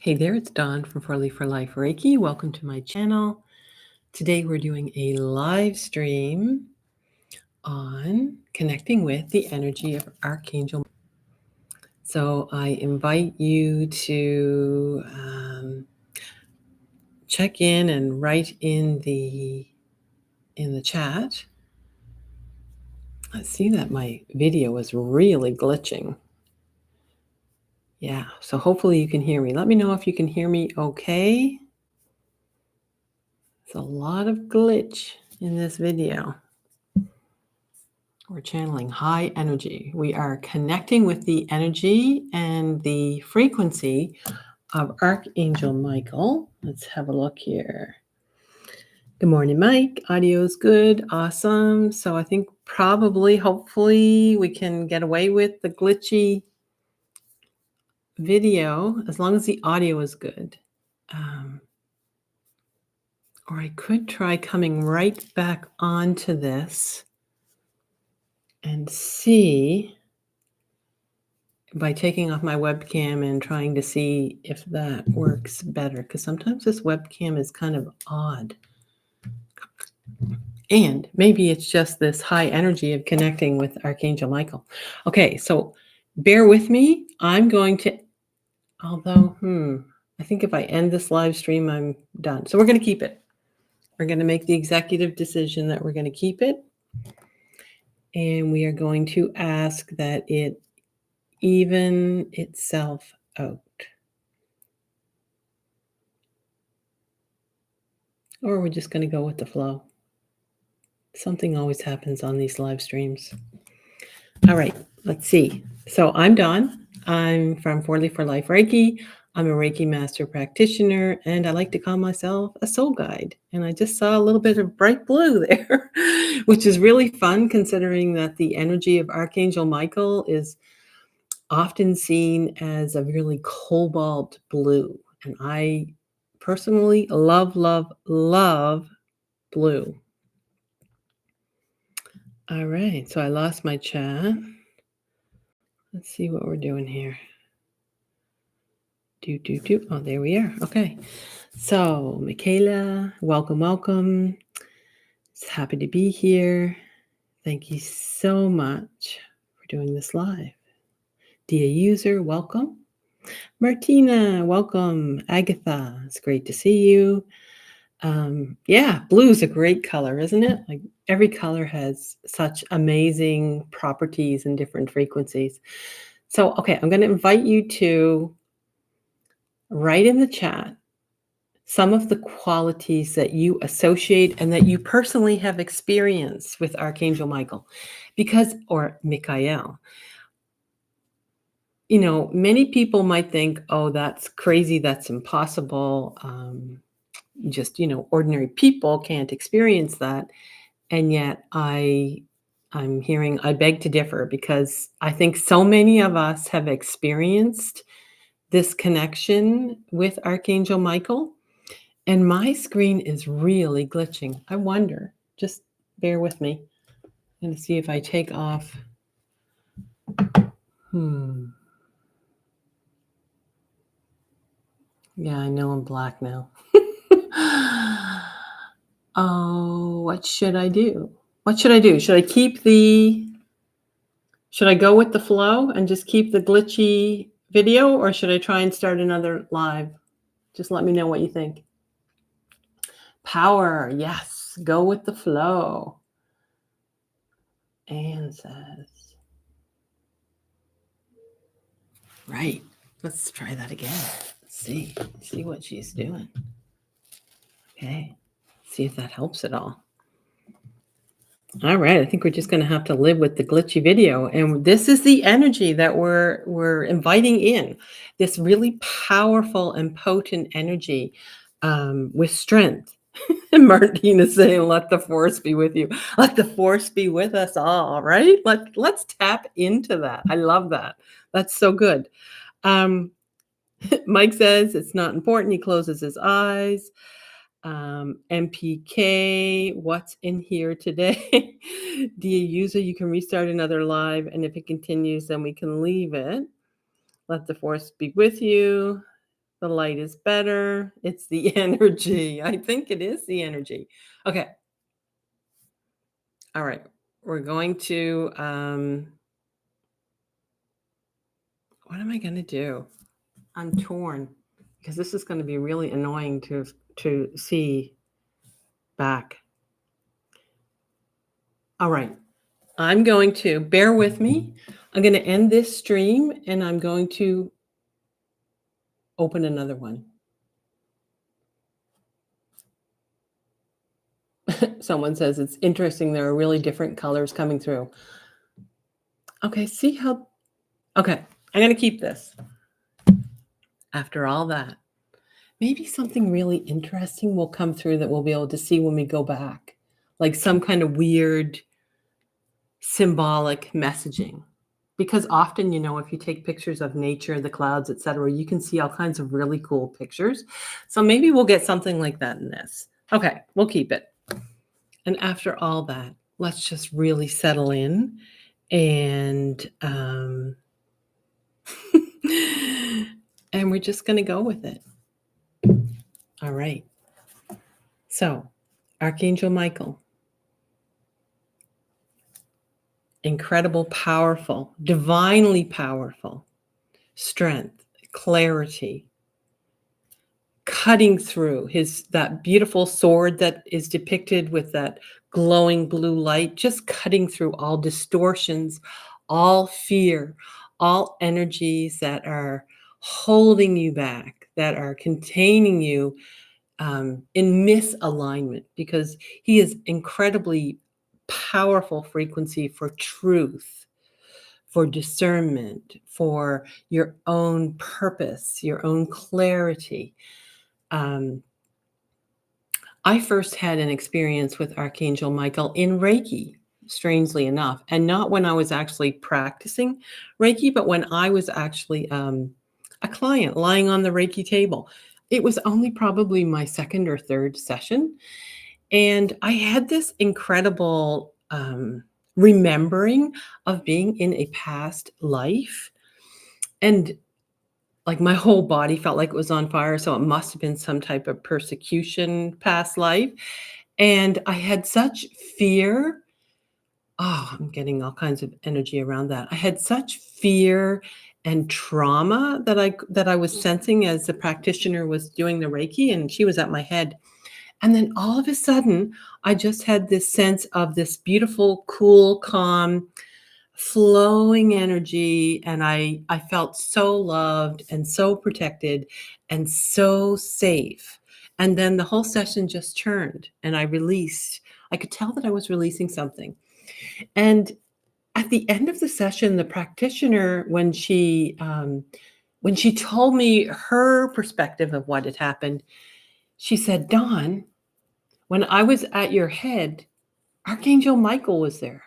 Hey there, it's Dawn from 4Leaf for Life Reiki. Welcome to my channel. Today we're doing a live stream on connecting with the energy of Archangel. So I invite you to check in and write in the chat. I see that my video is really glitching. Yeah, so hopefully you can hear me. Let me know if you can hear me okay. There's a lot of glitch in this video. We're channeling high energy. We are connecting with the energy and the frequency of Archangel Michael. Let's have a look here. Good morning, Mike. Audio's good. Awesome. So I think probably, hopefully, we can get away with the glitchy video as long as the audio is good. Or I could try coming right back onto this and see by taking off my webcam and trying to see if that works better, because sometimes this webcam is kind of odd. And maybe it's just this high energy of connecting with Archangel Michael. Okay, so bear with me. I'm going to, although, I think if I end this live stream, I'm done. So we're going to keep it. We're going to make the executive decision that we're going to keep it. And we are going to ask that it even itself out. Or we're just going to go with the flow. Something always happens on these live streams. All right, let's see. So I'm Dawn. I'm from 4Leaf for Life Reiki. I'm a Reiki master practitioner, and I like to call myself a soul guide. And I just saw a little bit of bright blue there, which is really fun considering that the energy of Archangel Michael is often seen as a really cobalt blue. And I personally love, love, love blue. All right, so I lost my chat. Let's see what we're doing here. Oh, there we are. Okay. So, Michaela, welcome. It's happy to be here. Thank you so much for doing this live. Dia User, welcome. Martina, welcome. Agatha, it's great to see you. Yeah, blue is a great color, isn't it? Like every color has such amazing properties and different frequencies. So, okay, I'm going to invite you to write in the chat some of the qualities that you associate and that you personally have experienced with Archangel Michael, or Michael. You know, many people might think, oh, that's crazy, that's impossible. Just, ordinary people can't experience that. And yet I'm hearing, I beg to differ, because I think so many of us have experienced this connection with Archangel Michael. And my screen is really glitching. I wonder, just bear with me. I'm going to see if I take off. Yeah, I know I'm black now. Oh, what should I do? Should I go with the flow and just keep the glitchy video, or should I try and start another live? Just let me know what you think. Power, yes, go with the flow. Anne says, right, let's try that again. Let's see what she's doing. Okay, see if that helps at all. All right, I think we're just going to have to live with the glitchy video. And this is the energy that we're inviting in, this really powerful and potent energy with strength. And Martina's saying, let the force be with you. Let the force be with us all, right? Let's tap into that. I love that. That's so good. Mike says it's not important. He closes his eyes. MPK, what's in here today? Dia User, you can restart another live, and if it continues, then we can leave it. Let the force be with you. The light is better. It's the energy. I think it is the energy. Okay. All right. We're going to, what am I going to do? I'm torn because this is going to be really annoying to see back. All right. I'm going to bear with me. I'm going to end this stream and I'm going to open another one. Someone says it's interesting. There are really different colors coming through. Okay, see how. Okay, I'm going to keep this. After all that, maybe something really interesting will come through that we'll be able to see when we go back, like some kind of weird symbolic messaging. Because often, if you take pictures of nature, the clouds, etc., you can see all kinds of really cool pictures. So maybe we'll get something like that in this. Okay, we'll keep it. And after all that, let's just really settle in and and we're just going to go with it. All right. So, Archangel Michael, incredible, powerful, divinely powerful strength, clarity, cutting through that beautiful sword that is depicted with that glowing blue light, just cutting through all distortions, all fear, all energies that are holding you back, that are containing you in misalignment, because he is incredibly powerful frequency for truth, for discernment, for your own purpose, your own clarity. I first had an experience with Archangel Michael in Reiki, strangely enough, and not when I was actually practicing Reiki, but when I was actually a client lying on the Reiki table. It was only probably my second or third session, and I had this incredible remembering of being in a past life, and like my whole body felt like it was on fire. So it must have been some type of persecution past life. And I had such fear. Oh, I'm getting all kinds of energy around that. I had such fear and trauma that I was sensing as the practitioner was doing the Reiki, and she was at my head. And then all of a sudden, I just had this sense of this beautiful, cool, calm, flowing energy, and I felt so loved and so protected and so safe. And then the whole session just turned and I released. I could tell that I was releasing something. And at the end of the session, the practitioner, when she told me her perspective of what had happened, she said, "Dawn, when I was at your head, Archangel Michael was there."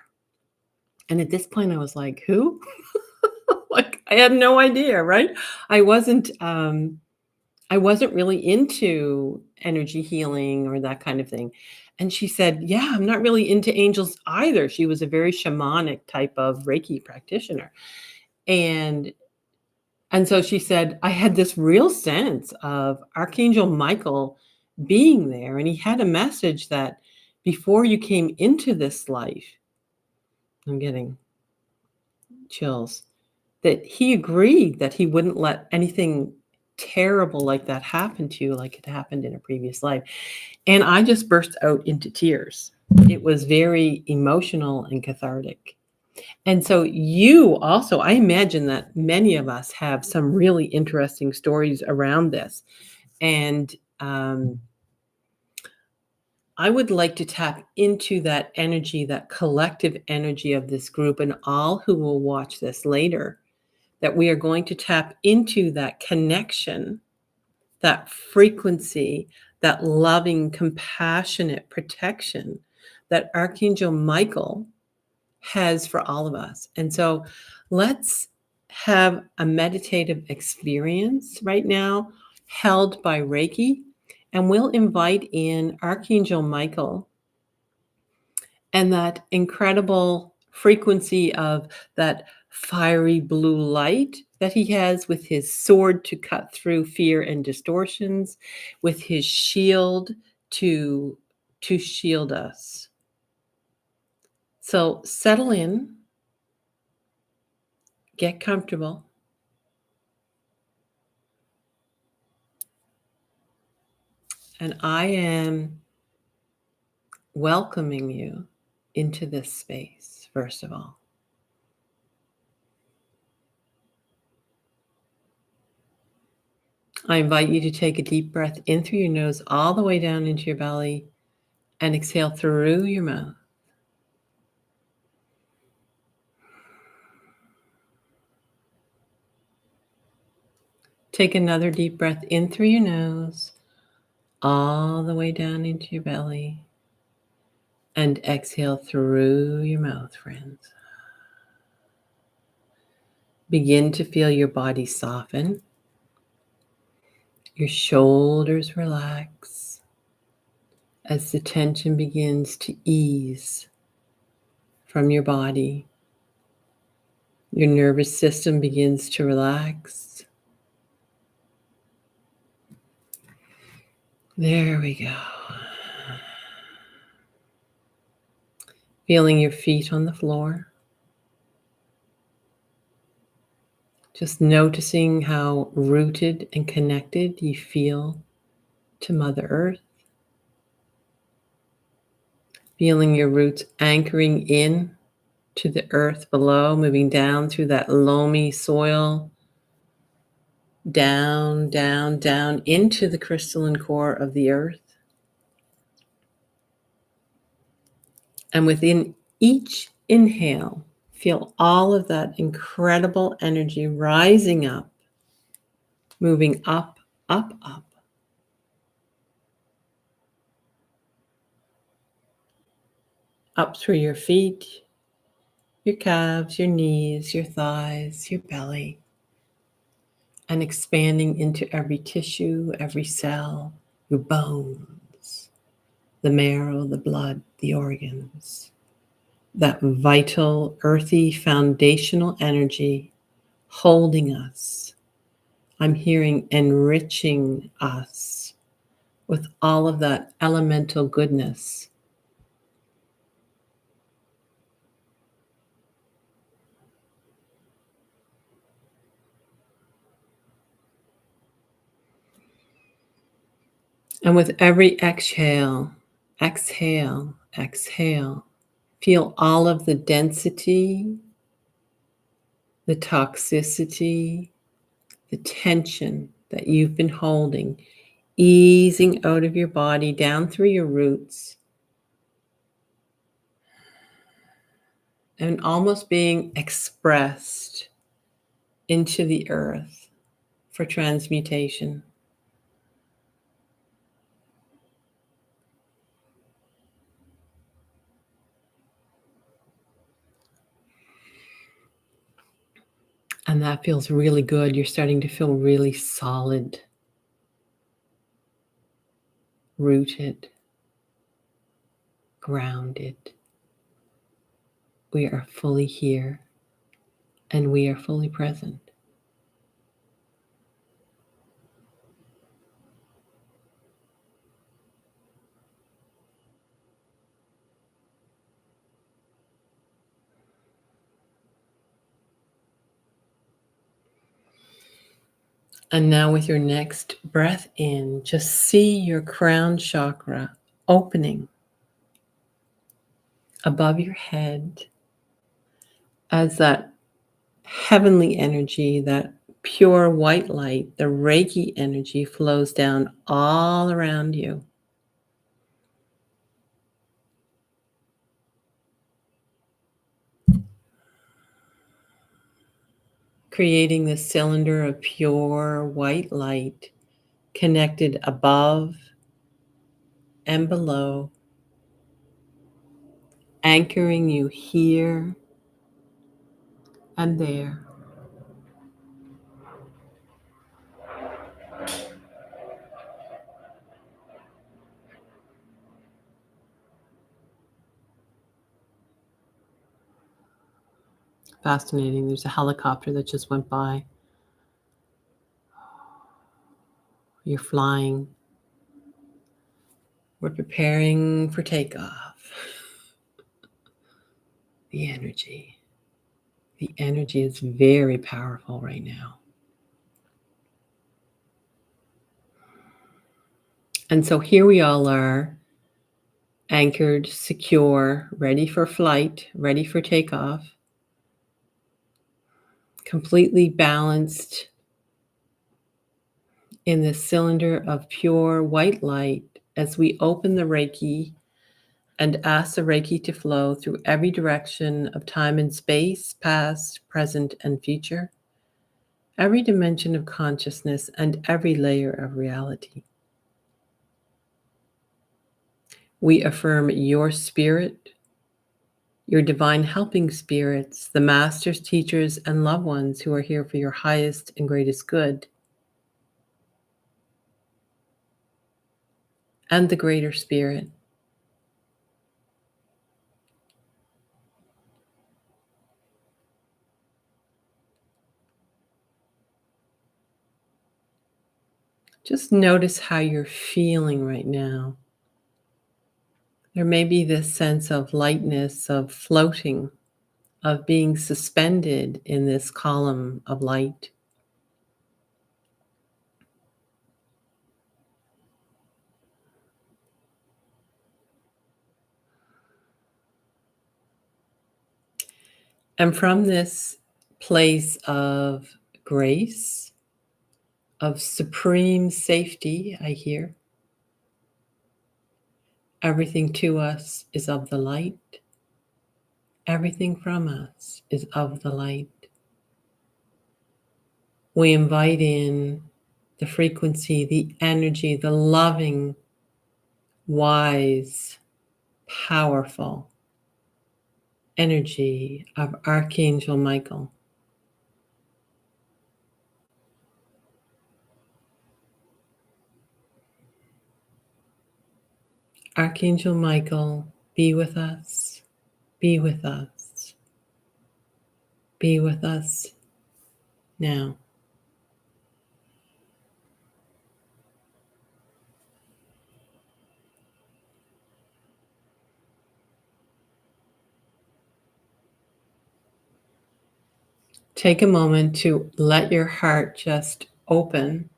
And at this point, I was like, "Who?" Like, I had no idea, right? I wasn't really into energy healing or that kind of thing. And she said, "Yeah, I'm not really into angels either." She was a very shamanic type of Reiki practitioner. And so she said, "I had this real sense of Archangel Michael being there, and he had a message that before you came into this life," I'm getting chills, that he agreed that he wouldn't let anything terrible like that happen to you like it happened in a previous life. And I just burst out into tears. It was very emotional and cathartic. And so you also, I imagine that many of us have some really interesting stories around this. And I would like to tap into that energy, that collective energy of this group, and all who will watch this later, that we are going to tap into that connection, that frequency, that loving, compassionate protection that Archangel Michael has for all of us. And so let's have a meditative experience right now held by Reiki, and we'll invite in Archangel Michael and that incredible frequency of that fiery blue light that he has with his sword to cut through fear and distortions, with his shield to shield us. So settle in, get comfortable, and I am welcoming you into this space, first of all. I invite you to take a deep breath in through your nose all the way down into your belly and exhale through your mouth. Take another deep breath in through your nose, all the way down into your belly, and exhale through your mouth, friends. Begin to feel your body soften, your shoulders relax as the tension begins to ease from your body. Your nervous system begins to relax. There we go. Feeling your feet on the floor. Just noticing how rooted and connected you feel to Mother Earth. Feeling your roots anchoring in to the earth below, moving down through that loamy soil, down, down, down into the crystalline core of the earth. And within each inhale, feel all of that incredible energy rising up, moving up, up, up. Up through your feet, your calves, your knees, your thighs, your belly, and expanding into every tissue, every cell, your bones, the marrow, the blood, the organs. That vital, earthy, foundational energy holding us. I'm hearing enriching us with all of that elemental goodness. And with every exhale, exhale, exhale, feel all of the density, the toxicity, the tension that you've been holding, easing out of your body, down through your roots, and almost being expressed into the earth for transmutation. And that feels really good. You're starting to feel really solid, rooted, grounded. We are fully here and we are fully present. And now with your next breath in, just see your crown chakra opening above your head as that heavenly energy, that pure white light, the Reiki energy flows down all around you. Creating this cylinder of pure white light connected above and below, anchoring you here and there. fascinating. There's a helicopter that just went by. You're flying. We're preparing for takeoff. The energy. The energy is very powerful right now. And so here we all are, anchored, secure, ready for flight, ready for takeoff, completely balanced in this cylinder of pure white light as we open the Reiki and ask the Reiki to flow through every direction of time and space, past, present, and future, every dimension of consciousness, and every layer of reality. We affirm your spirit, your divine helping spirits, the masters, teachers, and loved ones who are here for your highest and greatest good, and the greater spirit. Just notice how you're feeling right now. There may be this sense of lightness, of floating, of being suspended in this column of light. And from this place of grace, of supreme safety, I hear, everything to us is of the light. Everything from us is of the light. We invite in the frequency, the energy, the loving, wise, powerful energy of Archangel Michael. Archangel Michael, be with us, be with us, be with us now. Take a moment to let your heart just open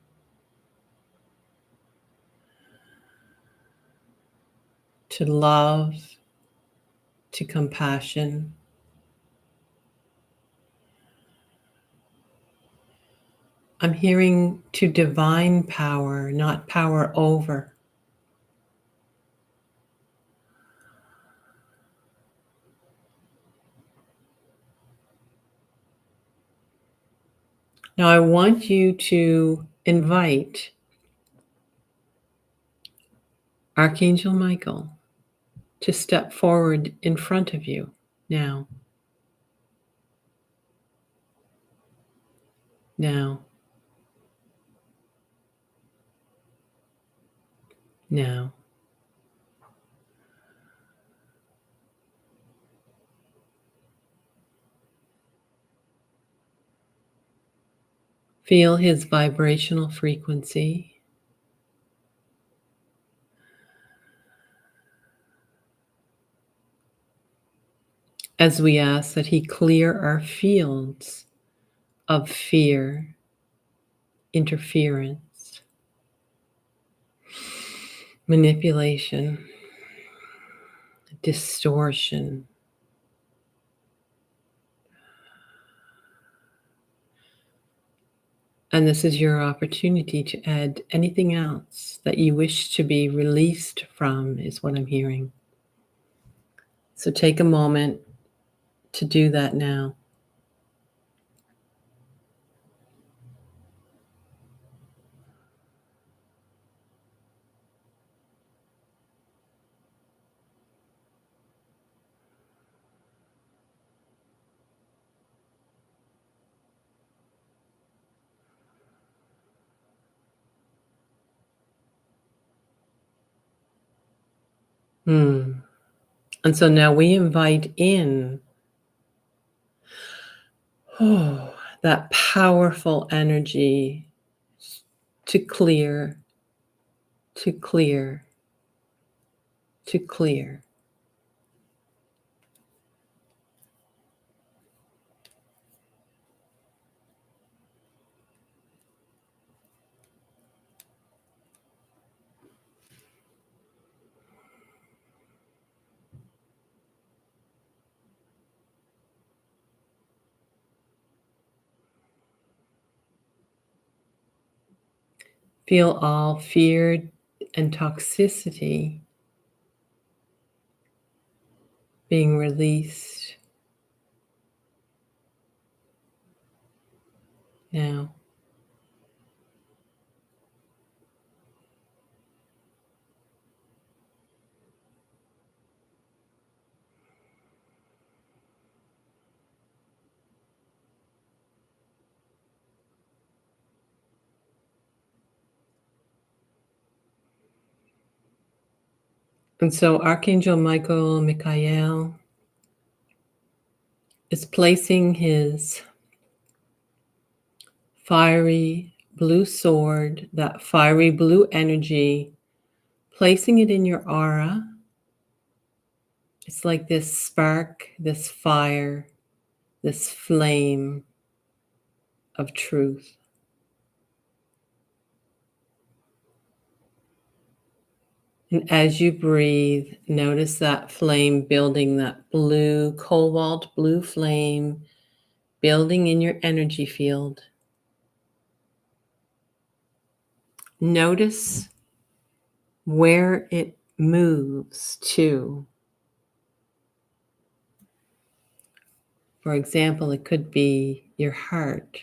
to love, to compassion. I'm hearing to divine power, not power over. Now I want you to invite Archangel Michael to step forward in front of you now. Now. Now. Feel his vibrational frequency. As we ask that he clear our fields of fear, interference, manipulation, distortion. And this is your opportunity to add anything else that you wish to be released from, is what I'm hearing. So take a moment to do that now. And so now we invite in Oh, that powerful energy to clear, to clear, to clear. Feel all fear and toxicity being released now. And so Archangel Michael is placing his fiery blue sword, that fiery blue energy, placing it in your aura. It's like this spark, this fire, this flame of truth. And as you breathe, notice that flame building, that blue, cobalt blue flame building in your energy field. Notice where it moves to. For example, it could be your heart,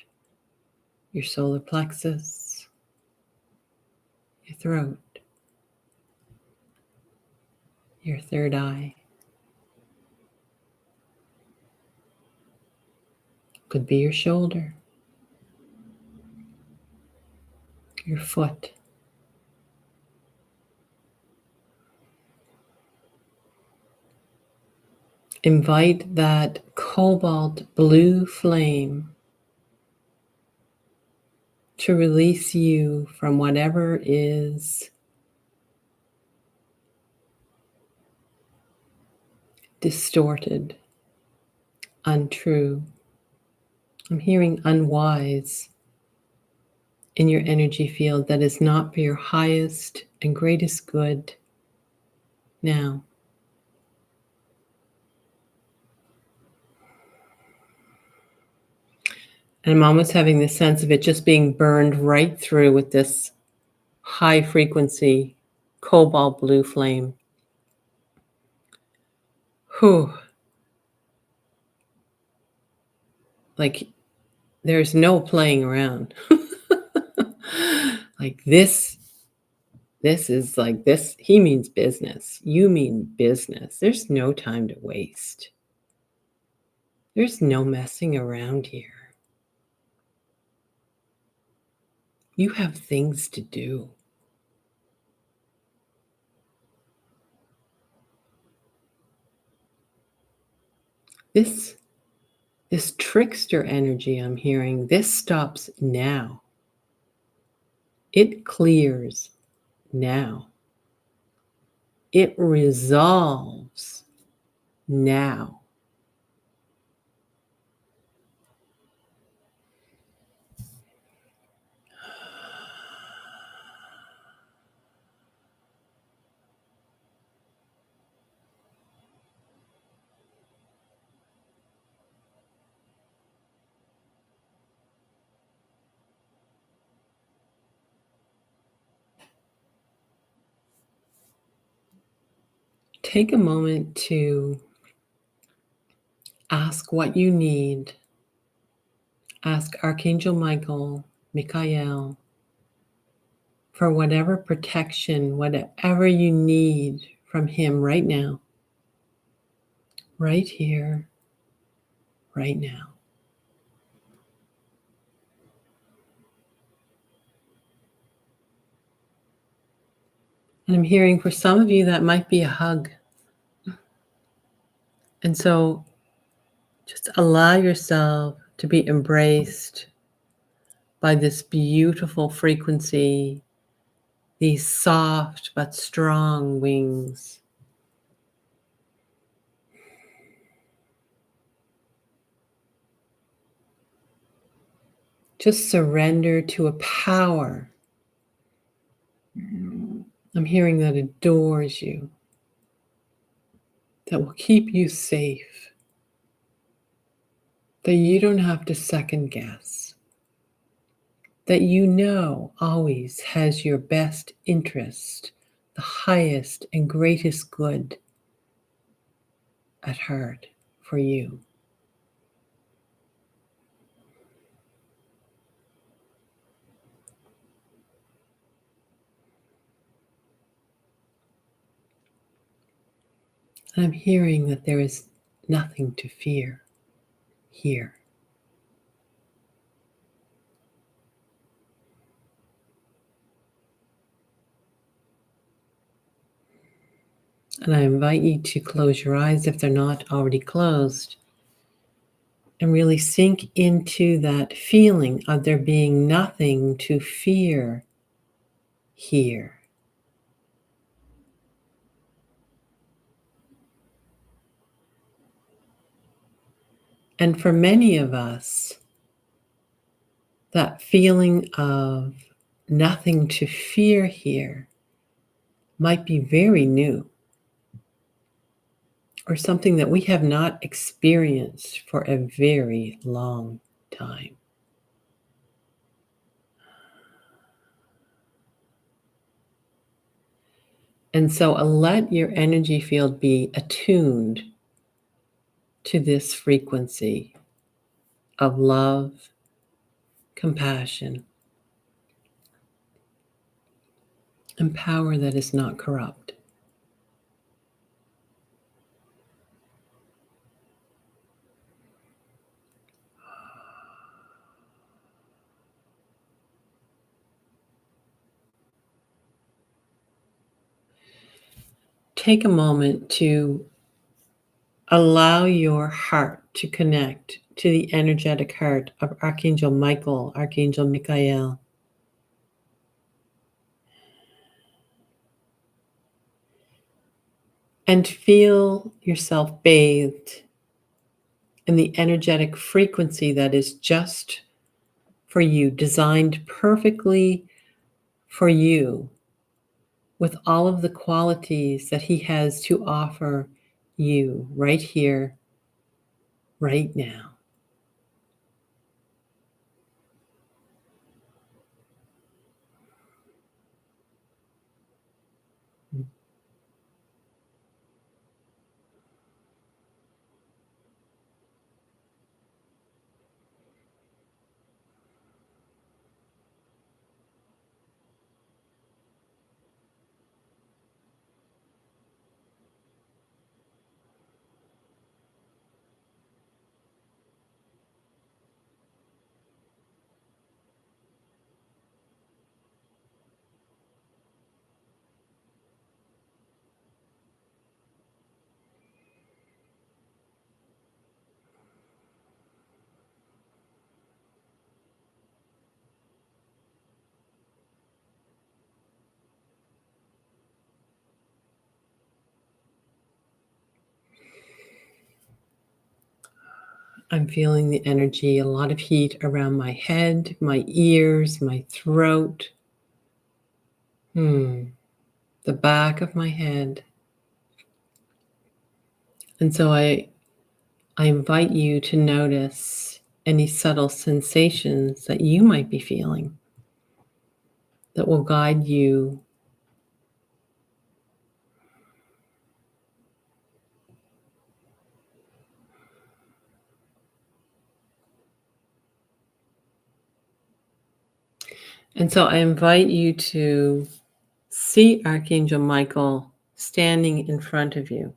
your solar plexus, your throat, your third eye. Could be your shoulder, your foot. Invite that cobalt blue flame to release you from whatever is distorted, untrue. I'm hearing unwise in your energy field that is not for your highest and greatest good now. And I'm almost having the sense of it just being burned right through with this high frequency cobalt blue flame. Whew. Like there's no playing around. Like this is like this. He means business. You mean business. There's no time to waste. There's no messing around here. You have things to do. This trickster energy I'm hearing, this stops now. It clears now. It resolves now. Take a moment to ask what you need. Ask Archangel Michael, for whatever protection, whatever you need from him right now, right here, right now. And I'm hearing for some of you that might be a hug. And so just allow yourself to be embraced by this beautiful frequency, these soft but strong wings. Just surrender to a power. I'm hearing that adores you, that will keep you safe, that you don't have to second guess, that you know always has your best interest, the highest and greatest good at heart for you. I'm hearing that there is nothing to fear here. And I invite you to close your eyes if they're not already closed and really sink into that feeling of there being nothing to fear here. And for many of us, that feeling of nothing to fear here might be very new or something that we have not experienced for a very long time. And so let your energy field be attuned to this frequency of love, compassion, and power that is not corrupt. Take a moment to allow your heart to connect to the energetic heart of Archangel Michael, Archangel Michael. And feel yourself bathed in the energetic frequency that is just for you, designed perfectly for you, with all of the qualities that he has to offer you right here, right now. I'm feeling the energy, a lot of heat around my head, my ears, my throat, the back of my head. And so I invite you to notice any subtle sensations that you might be feeling that will guide you And so I invite you to see Archangel Michael standing in front of you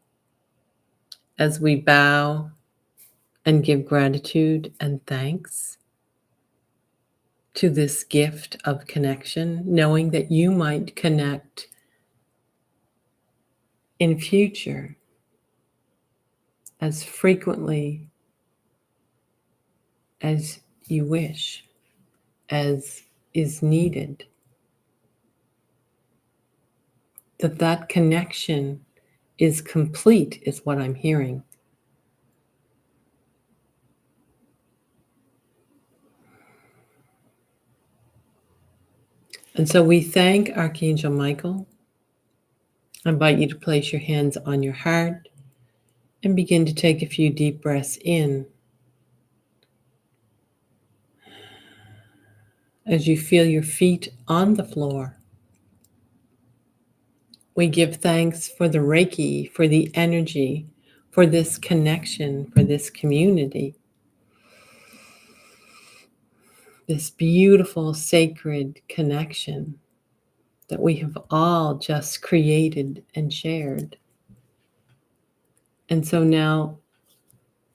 as we bow and give gratitude and thanks to this gift of connection, knowing that you might connect in future as frequently as you wish, as is needed. That connection is complete, is what I'm hearing. And so we thank Archangel Michael. I invite you to place your hands on your heart and begin to take a few deep breaths in as you feel your feet on the floor. We give thanks for the Reiki, for the energy, for this connection, for this community, this beautiful sacred connection that we have all just created and shared. And so now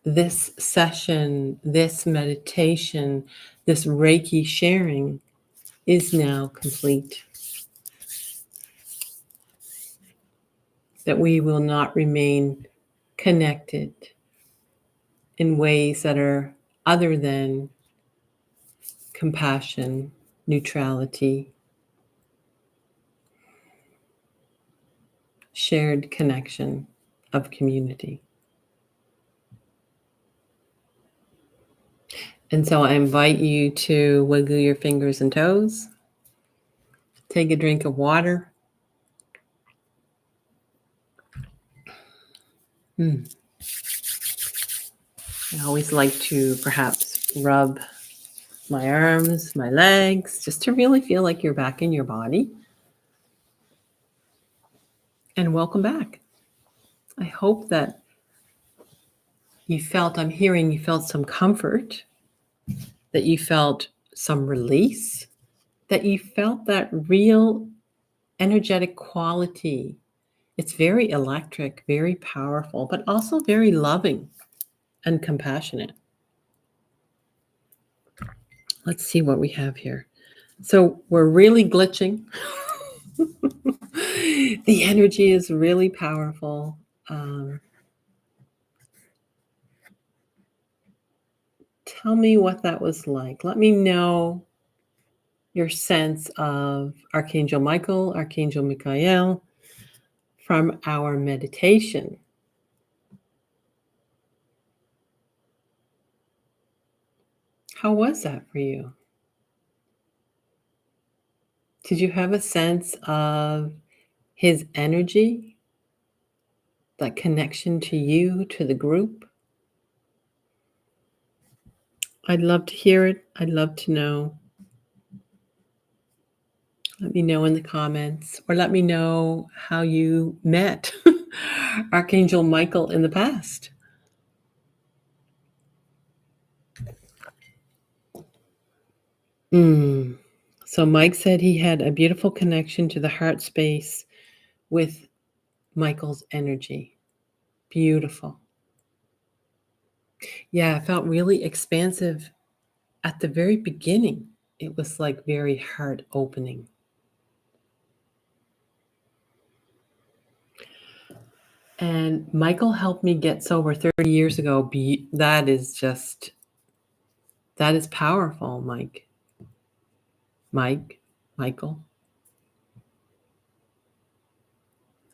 this session, this meditation, this Reiki sharing is now complete. That we will not remain connected in ways that are other than compassion, neutrality, shared connection of community. And so I invite you to wiggle your fingers and toes, take a drink of water. I always like to perhaps rub my arms, my legs, just to really feel like you're back in your body. And welcome back. I hope that I'm hearing you felt some comfort, that you felt some release, that you felt that real energetic quality. It's very electric, very powerful, but also very loving and compassionate. Let's see what we have here. So we're really glitching. The energy is really powerful. Tell me what that was like. Let me know your sense of Archangel Michael, Archangel Michael from our meditation. How was that for you? Did you have a sense of his energy, that connection to you, to the group? I'd love to hear it. I'd love to know. Let me know in the comments, or let me know how you met Archangel Michael in the past. So Mike said he had a beautiful connection to the heart space with Michael's energy. Beautiful. Yeah, it felt really expansive at the very beginning. It was like very heart opening. And Michael helped me get sober 30 years ago. That is powerful, Michael.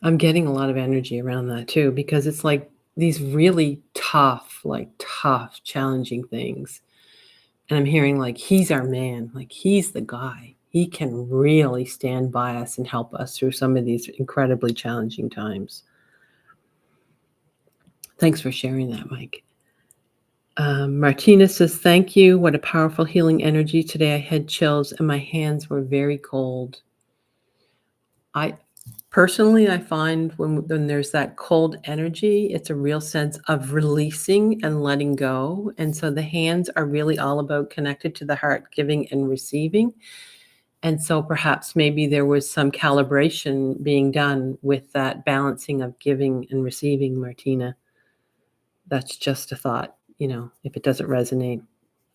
I'm getting a lot of energy around that too, because it's like these really tough, challenging things. And I'm hearing like, he's our man, like he's the guy. He can really stand by us and help us through some of these incredibly challenging times. Thanks for sharing that, Mike. Martina says, thank you. What a powerful healing energy. Today I had chills and my hands were very cold. I find when there's that cold energy, it's a real sense of releasing and letting go. And so the hands are really all about connected to the heart, giving and receiving. And so perhaps maybe there was some calibration being done with that balancing of giving and receiving, Martina. That's just a thought. If it doesn't resonate,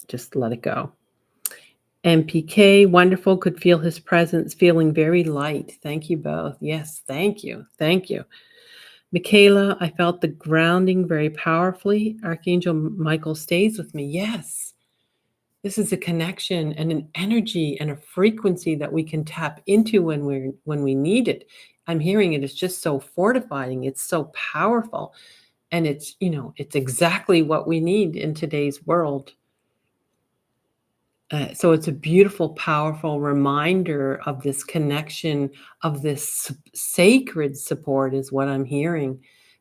just let it go. MPK, wonderful, could feel his presence, feeling very light. Thank you both. Yes, thank you. Thank you. Michaela, I felt the grounding very powerfully. Archangel Michael stays with me. Yes. This is a connection and an energy and a frequency that we can tap into when we need it. I'm hearing it is just so fortifying. It's so powerful. And it's, it's exactly what we need in today's world. So it's a beautiful, powerful reminder of this connection, of this sacred support is what I'm hearing,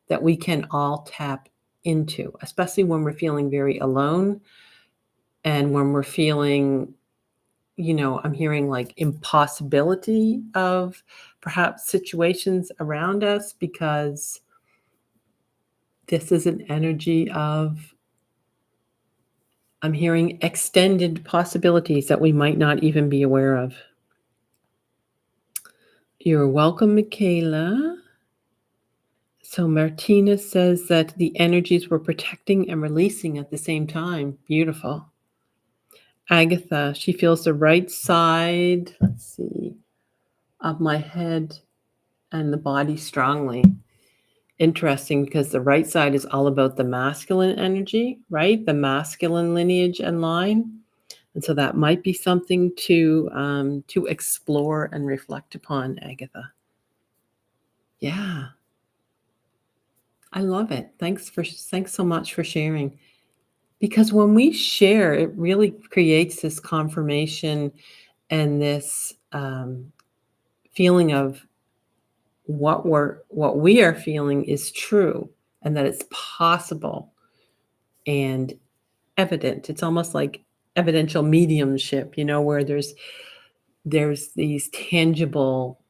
that we can all tap into, especially when we're feeling very alone and when we're feeling, I'm hearing like impossibility of perhaps situations around us, because this is an energy of, I'm hearing extended possibilities that we might not even be aware of. You're welcome, Michaela. So Martina says that the energies were protecting and releasing at the same time. Beautiful. Agatha, she feels the right side, let's see, of my head and the body strongly. Interesting, because the right side is all about the masculine energy, right? The masculine lineage and line. And so that might be something to explore and reflect upon, Agatha. Yeah. I love it. Thanks so much for sharing. Because when we share, it really creates this confirmation and this feeling of what we are feeling is true, and that it's possible and evident. It's almost like evidential mediumship, where there's these tangible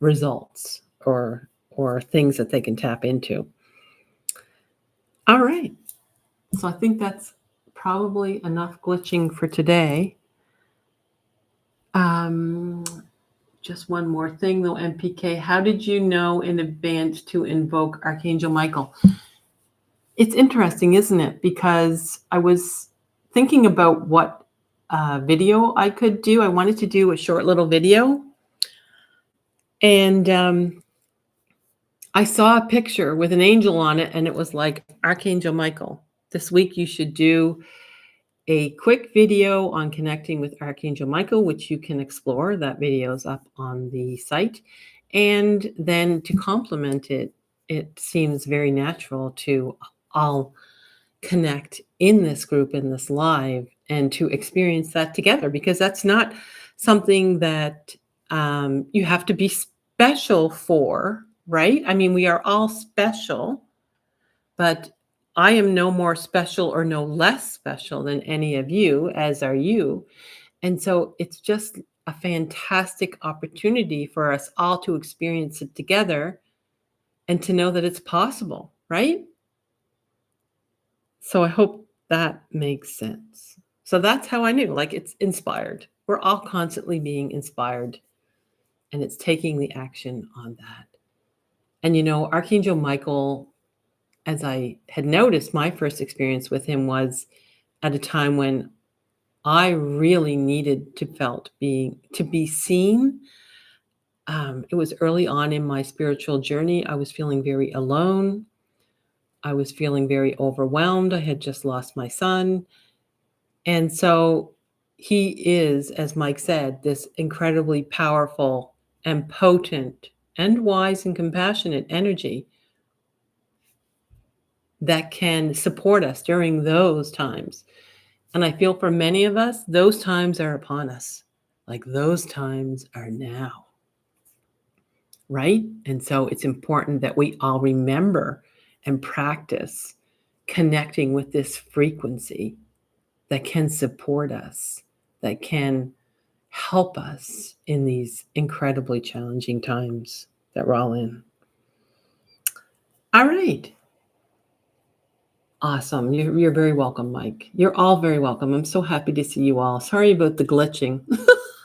results or things that they can tap into. All right. So I think that's probably enough glitching for today. Just one more thing though, MPK. How did you know in advance to invoke Archangel Michael? It's interesting, isn't it? Because I was thinking about what video I could do. I wanted to do a short little video. And I saw a picture with an angel on it, and it was like, Archangel Michael, this week you should do a quick video on connecting with Archangel Michael, which you can explore. That video is up on the site. And then to complement it, it seems very natural to all connect in this group, in this live, and to experience that together, because that's not something that you have to be special for, right? I mean, we are all special, but I am no more special or no less special than any of you, as are you. And so it's just a fantastic opportunity for us all to experience it together and to know that it's possible, right? So I hope that makes sense. So that's how I knew, like, it's inspired. We're all constantly being inspired, and it's taking the action on that. And Archangel Michael, as I had noticed, my first experience with him was at a time when I really needed to be seen. It was early on in my spiritual journey. I was feeling very alone. I was feeling very overwhelmed. I had just lost my son. And so he is, as Mike said, this incredibly powerful and potent and wise and compassionate energy that can support us during those times. And I feel for many of us, those times are upon us. Like, those times are now, right? And so it's important that we all remember and practice connecting with this frequency that can support us, that can help us in these incredibly challenging times that we're all in. All right. Awesome. You're very welcome, Mike. You're all very welcome. I'm so happy to see you all. Sorry about the glitching.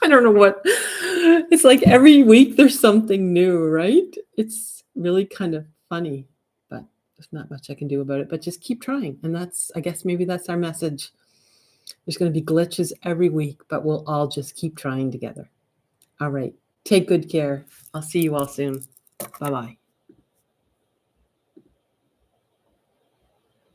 I don't know what. It's like every week there's something new, right? It's really kind of funny, but there's not much I can do about it. But just keep trying. And I guess maybe that's our message. There's going to be glitches every week, but we'll all just keep trying together. All right. Take good care. I'll see you all soon. Bye-bye.